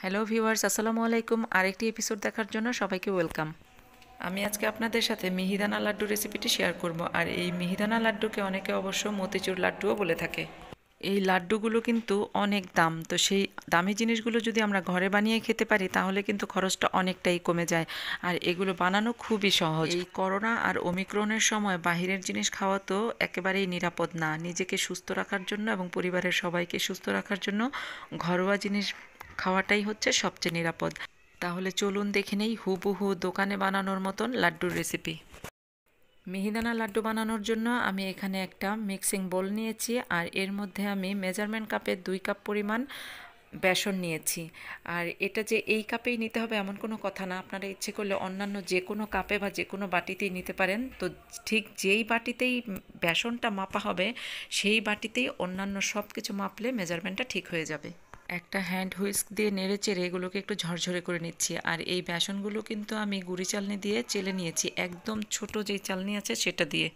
Hello viewers, আসসালামু আলাইকুম। আরেকটি এপিসোড দেখার জন্য সবাইকে ওয়েলকাম। আমি আজকে আপনাদের সাথে মিহিদানা লাড্ডু রেসিপিটি শেয়ার করব। আর এই মিহিদানা লাড্ডুকে অনেকে অবশ্য মতিচুর লাড্ডুও বলে থাকে। এই লাড্ডুগুলো কিন্তু অনেক দাম, তো সেই দামি জিনিসগুলো যদি আমরা ঘরে বানিয়ে খেতে পারি তাহলে কিন্তু খরচটা অনেকটাই কমে যায়। আর এগুলো বানানো খুবই সহজ। এই করোনা আর ওমিক্রনের সময় বাহিরের জিনিস খাওয়া তো একেবারেই নিরাপদ না। নিজেকে সুস্থ রাখার জন্য এবং পরিবারের সবাইকে সুস্থ রাখার জন্য ঘরোয়া জিনিস খাওয়াটাই হচ্ছে সবচেয়ে নিরাপদ। তাহলে চলুন দেখে নেই হুবহু দোকানে বানানোর মতন লাড্ডুর রেসিপি। মিহিদানা লাড্ডু বানানোর জন্য আমি এখানে একটা মিক্সিং বোল নিয়েছি, আর এর মধ্যে আমি মেজারমেন্ট কাপের 2 কাপ পরিমাণ বেসন নিয়েছি। আর এটা যে এই কাপেই নিতে হবে এমন কোনো কথা না, আপনারা ইচ্ছে করলে অন্যান্য যে কোনো কাপে বা যে কোনো বাটিতেই নিতে পারেন। তো ঠিক যেই বাটিতেই বেসনটা মাপা হবে সেই বাটিতেই অন্যান্য সব কিছু মাপলে মেজারমেন্টটা ঠিক হয়ে যাবে। একটা হ্যান্ড হুইস্ক দিয়ে নেড়ে চেড়ে এগুলোকে একটু ঝরঝরে করে নিচ্ছি। আর এই বেসনগুলো কিন্তু আমি গুঁড়ি চালনি দিয়ে চেলে নিয়েছি, একদম ছোট যেই চালনি আছে সেটা দিয়ে।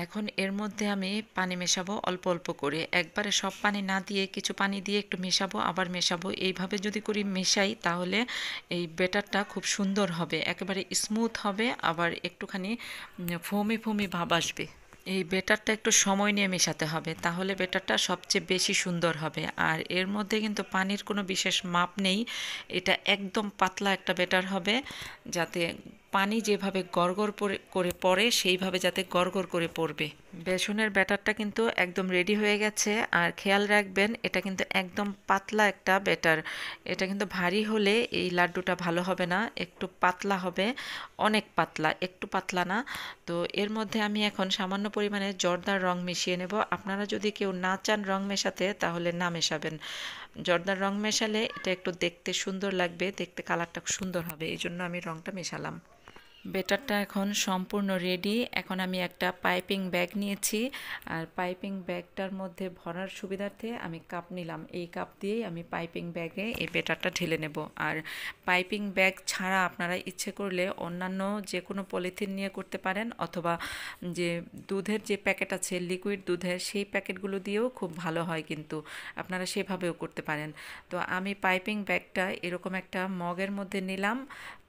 এখন এর মধ্যে আমি পানি মেশাবো অল্প অল্প করে, একবারে সব পানি না দিয়ে কিছু পানি দিয়ে একটু মেশাবো আবার মেশাবো। এইভাবে যদি করি মেশাই তাহলে এই ব্যাটারটা খুব সুন্দর হবে, একেবারে স্মুথ হবে, আবার একটুখানি ফোমি ফোমি ভাব আসবে। এই ব্যাটারটা একটু সময় নিয়ে মেশাতে হবে, তাহলে ব্যাটারটা সবচেয়ে বেশি সুন্দর হবে। আর এর মধ্যে কিন্তু পানির কোনো বিশেষ মাপ নেই, এটা একদম পাতলা একটা ব্যাটার হবে, যাতে পানি যেভাবে গড়গড় করে পড়ে সেইভাবে যাতে গড়গড় করে পড়বে। বেসনের ব্যাটারটা কিন্তু একদম রেডি হয়ে গেছে। আর খেয়াল রাখবেন এটা কিন্তু একদম পাতলা একটা ব্যাটার, এটা কিন্তু ভারী হলে এই লাড্ডুটা ভালো হবে না, একটু পাতলা হবে, অনেক পাতলা, একটু পাতলা না। তো এর মধ্যে আমি এখন সামান্য পরিমাণে জর্দার রং মিশিয়ে নেব। আপনারা যদি কেউ না চান রং মেশাতে তাহলে না মেশাবেন। জর্দার রং মেশালে এটা একটু দেখতে সুন্দর লাগবে, দেখতে কালারটা সুন্দর হবে, এই জন্য আমি রংটা মেশালাম। ব্যাটারটা এখন সম্পূর্ণ রেডি। এখন আমি একটা পাইপিং ব্যাগ নিয়েছি, আর পাইপিং ব্যাগটার মধ্যে ভরার সুবিধার্থে আমি কাপ নিলাম। এই কাপ দিয়েই আমি পাইপিং ব্যাগে এই ব্যাটারটা ঢেলে নেব। আর পাইপিং ব্যাগ ছাড়া আপনারা ইচ্ছে করলে অন্যান্য যে কোনো পলিথিন নিয়ে করতে পারেন, অথবা যে দুধের যে প্যাকেট আছে লিকুইড দুধের সেই প্যাকেটগুলো দিয়েও খুব ভালো হয়, কিন্তু আপনারা সেভাবেও করতে পারেন। তো আমি পাইপিং ব্যাগটা এরকম একটা মগের মধ্যে নিলাম,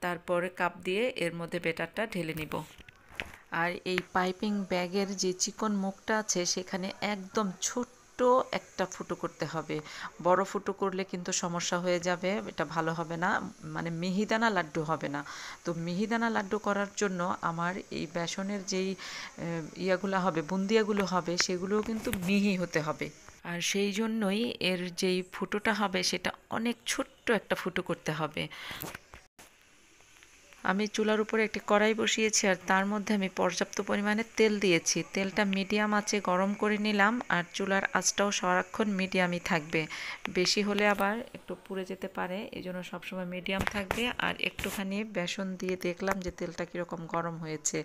তারপরে কাপ দিয়ে এর মধ্যে ব্যাটারটা ঢেলে নিব। আর এই পাইপিং ব্যাগের যে চিকন মুখটা আছে সেখানে একদম ছোট্ট একটা ফুটো করতে হবে, বড় ফুটো করলে কিন্তু সমস্যা হয়ে যাবে, এটা ভালো হবে না, মানে মিহিদানা লাড্ডু হবে না। তো মিহিদানা লাড্ডু করার জন্য আমার এই বেসনের যেই ইয়াগুলো হবে, বুন্দিয়াগুলো হবে, সেগুলোও কিন্তু মিহি হতে হবে। আর সেই জন্যই এর যেই ফুটোটা হবে সেটা অনেক ছোট্ট একটা ফুটো করতে হবে। আমি চুলার উপরে একটি কড়াই বসিয়েছি, আর তার মধ্যে আমি পর্যাপ্ত পরিমাণে তেল দিয়েছি। তেলটা মিডিয়াম আঁচে গরম করে নিলাম, আর চুলার আঁচটাও সারাক্ষণ মিডিয়ামই থাকবে, বেশি হলে আবার একটু পুড়ে যেতে পারে, এই জন্য সবসময় মিডিয়াম থাকবে। আর একটুখানি বেসন দিয়ে দেখলাম যে তেলটা কীরকম গরম হয়েছে।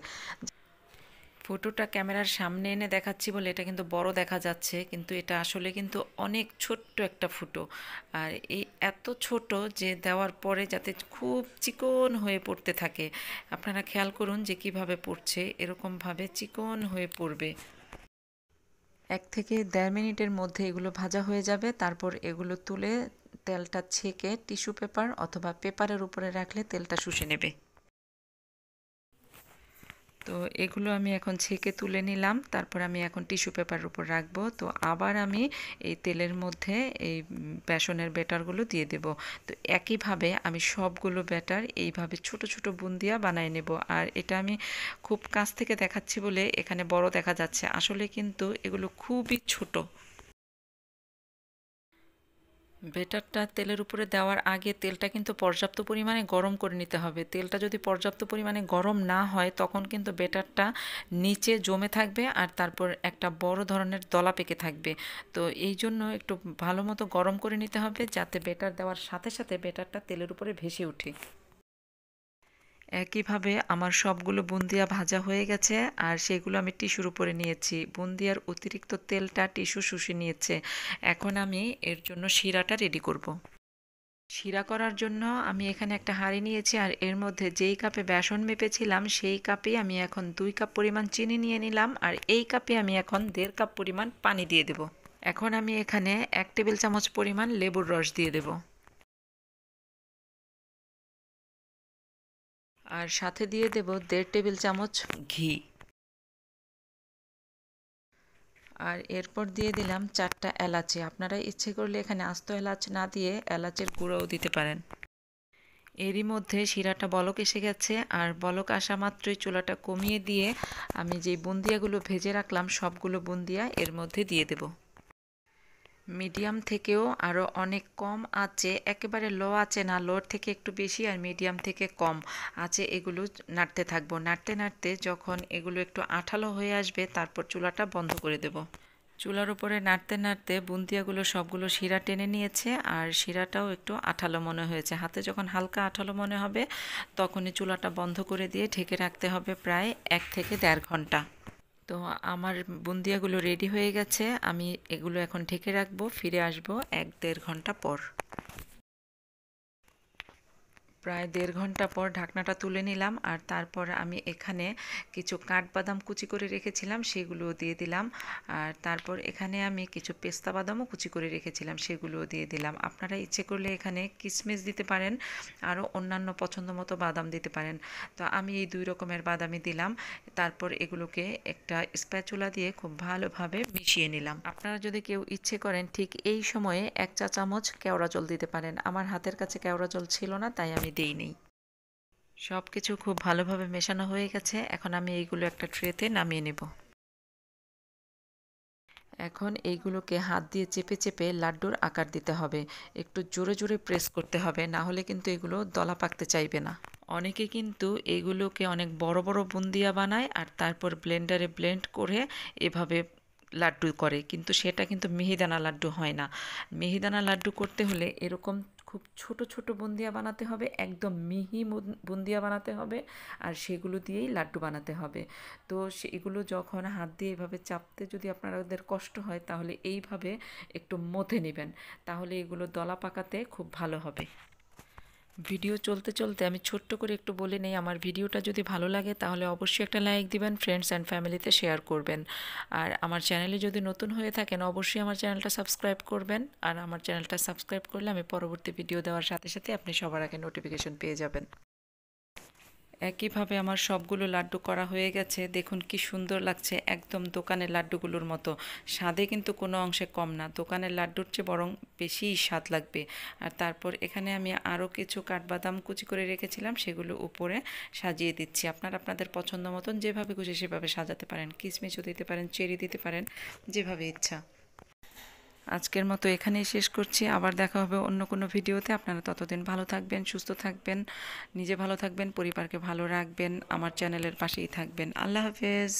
ফটোটা ক্যামেরার সামনে এনে দেখাচ্ছি বলে এটা কিন্তু বড় দেখা যাচ্ছে, কিন্তু এটা আসলে কিন্তু অনেক ছোট্ট একটা ফুটো। আর এই এত ছোট যে দেওয়ার পরে যাতে খুব চিকন হয়ে পড়তে থাকে, আপনারা খেয়াল করুন যে কিভাবে পড়ছে, এরকমভাবে চিকন হয়ে পড়বে। 1 থেকে দেড় মিনিটের মধ্যে এগুলো ভাজা হয়ে যাবে। তারপর এগুলো তুলে তেলটা ছেঁকে টিস্যু পেপার অথবা পেপারের উপরে রাখলে তেলটা শুষে নেবে। তো এগুলো আমি এখন ছেঁকে তুলে নিলাম, তারপর আমি এখন টিস্যু পেপারের উপর রাখবো। তো আবার আমি এই তেলের মধ্যে এই বেসনের ব্যাটারগুলো দিয়ে দেব। তো একইভাবে আমি সবগুলো ব্যাটার এইভাবে ছোট ছোট বুন্দিয়া বানিয়ে নেব। আর এটা আমি খুব কাছ থেকে দেখাচ্ছি বলে এখানে বড় দেখা যাচ্ছে, আসলে কিন্তু এগুলো খুবই ছোট। ব্যাটারটা তেলের উপরে দেওয়ার আগে তেলটা কিন্তু পর্যাপ্ত পরিমাণে গরম করে নিতে হবে। তেলটা যদি পর্যাপ্ত পরিমাণে গরম না হয় তখন কিন্তু ব্যাটারটা নিচে জমে থাকবে, আর তারপর একটা বড় ধরনের দলা পেকে থাকবে। তো এই জন্য একটু ভালো মতো গরম করে নিতে হবে, যাতে ব্যাটার দেওয়ার সাথে সাথে ব্যাটারটা তেলের উপরে ভেসে ওঠে। একইভাবে আমার সবগুলো বুন্দিয়া ভাজা হয়ে গেছে, আর সেগুলো আমি টিস্যুর উপরে নিয়েছি। বুন্দিয়ার অতিরিক্ত তেলটা টিস্যু শুষে নিয়েছে। এখন আমি এর জন্য শিরাটা রেডি করব। শিরা করার জন্য আমি এখানে একটা হাঁড়ি নিয়েছি, আর এর মধ্যে যেই কাপে বেসন মেপেছিলাম সেই কাপে আমি এখন 2 কাপ পরিমাণ চিনি নিয়ে নিলাম, আর এই কাপে আমি এখন 1.5 কাপ পরিমাণ পানি দিয়ে দেব। এখন আমি এখানে 1 টেবিল চামচ পরিমাণ লেবুর রস দিয়ে দেব। আর সাথে দিয়ে দেব 1.5 টেবিল চামচ ঘি। আর এরপর দিয়ে দিলাম 4টা এলাচি। আপনারা ইচ্ছে করলে এখানে আস্ত এলাচ না দিয়ে এলাচের গুঁড়োও দিতে পারেন। এরই মধ্যে শিরাটা বলক এসে গেছে, আর বলক আসা মাত্রই চুলাটা কমিয়ে দিয়ে আমি যে বুন্দিয়াগুলো ভেজে রাখলাম সবগুলো বুন্দিয়া এর মধ্যে দিয়ে দেব। মিডিয়াম থেকেও আরও অনেক কম আঁচে, একেবারে লো আঁচে না, লোর থেকে একটু বেশি আর মিডিয়াম থেকে কম আঁচে এগুলো নাড়তে থাকবো। নাড়তে নাড়তে যখন এগুলো একটু আঠালো হয়ে আসবে তারপর চুলাটা বন্ধ করে দেব। চুলার উপরে নাড়তে নাড়তে বুন্দিয়াগুলো সবগুলো শিরা টেনে নিয়েছে, আর শিরাটাও একটু আঠালো মনে হয়েছে। হাতে যখন হালকা আঠালো মনে হবে তখনই চুলাটা বন্ধ করে দিয়ে ঢেকে রাখতে হবে প্রায় 1 থেকে 1.5 ঘন্টা। তো আমার বুন্দিয়াগুলো রেডি হয়ে গেছে, আমি এগুলো এখন ঢেকে রাখবো। ফিরে আসবো 1-1.5 ঘন্টা পর। প্রায় 1.5 ঘন্টা পর ঢাকনাটা তুলে নিলাম, আর তারপর আমি এখানে কিছু কাঠবাদাম কুচি করে রেখেছিলাম সেগুলোও দিয়ে দিলাম। আর তারপর এখানে আমি কিছু পেস্তা বাদামও কুচি করে রেখেছিলাম সেগুলোও দিয়ে দিলাম। আপনারা ইচ্ছে করলে এখানে কিশমিশ দিতে পারেন, আরও অন্যান্য পছন্দ মতো বাদাম দিতে পারেন। তো আমি এই 2 রকমের বাদামই দিলাম। তারপর এগুলোকে একটা স্প্যাচুলা দিয়ে খুব ভালোভাবে মিশিয়ে নিলাম। আপনারা যদি কেউ ইচ্ছে করেন ঠিক এই সময়ে 1 চা চামচ কেওড়া জল দিতে পারেন। আমার হাতের কাছে কেওড়া জল ছিল না, তাই আমি দেইনি। সব কিছু খুব ভালোভাবে মেশানো হয়ে গেছে, এখন আমি এইগুলো একটা ট্রেতে নামিয়ে নেব। এখন এইগুলোকে হাত দিয়ে চেপে চেপে লাড্ডুর আকার দিতে হবে। একটু জোরে জোরে প্রেস করতে হবে, না হলে কিন্তু এগুলো দলা পাকতে চাইবে না। অনেকে কিন্তু এগুলোকে অনেক বড় বড় বুন্দিয়া বানায় আর তারপর ব্লেন্ডারে ব্লেন্ড করে এভাবে লাড্ডু করে, কিন্তু সেটা কিন্তু মিহিদানা লাড্ডু হয় না। মিহিদানা লাড্ডু করতে হলে এরকম খুব ছোট ছোট বুন্দিয়া বানাতে হবে, একদম মিহি বুন্দিয়া বানাতে হবে, আর সেগুলো দিয়েই লাড্ডু বানাতে হবে। তো সেগুলো যখন হাত দিয়ে এভাবে চাপতে যদি আপনাদের কষ্ট হয় তাহলে এইভাবে একটু মথে নেবেন, তাহলে এগুলো দলা পাকাতে খুব ভালো হবে। ভিডিও চলতে চলতে আমি ছোট্ট করে একটু বলে নেই, আমার ভিডিওটা যদি ভালো লাগে তাহলে অবশ্যই একটা লাইক দিবেন, ফ্রেন্ডস অ্যান্ড ফ্যামিলিতে শেয়ার করবেন। আর আমার চ্যানেলে যদি নতুন হয়ে থাকেন অবশ্যই আমার চ্যানেলটা সাবস্ক্রাইব করবেন। আর আমার চ্যানেলটা সাবস্ক্রাইব করলে আমি পরবর্তী ভিডিও দেওয়ার সাথে সাথে আপনি সবার আগে নোটিফিকেশন পেয়ে যাবেন। একইভাবে আমার সবগুলো লাড্ডু করা হয়ে গেছে, দেখুন কি সুন্দর লাগছে, একদম দোকানের লাড্ডুগুলোর মতো। স্বাদে কিন্তু কোনো অংশে কম না, দোকানের লাড্ডুর চেয়ে বরং বেশিই স্বাদ লাগবে। আর তারপর এখানে আমি আরও কিছু কাঠবাদাম কুচি করে রেখেছিলাম সেগুলো উপরে সাজিয়ে দিচ্ছি। আপনারা আপনাদের পছন্দ মতন যেভাবে খুশি সেভাবে সাজাতে পারেন, কিশমিশও দিতে পারেন, চেরি দিতে পারেন, যেভাবে ইচ্ছা। আজকের মতো এখানেই শেষ করছি, আবার দেখা হবে অন্য কোনো ভিডিওতে। আপনারা ততদিন ভালো থাকবেন, সুস্থ থাকবেন, নিজে ভালো থাকবেন, পরিবারকে ভালো রাখবেন, আমার চ্যানেলের পাশেই থাকবেন। আল্লাহ হাফেজ।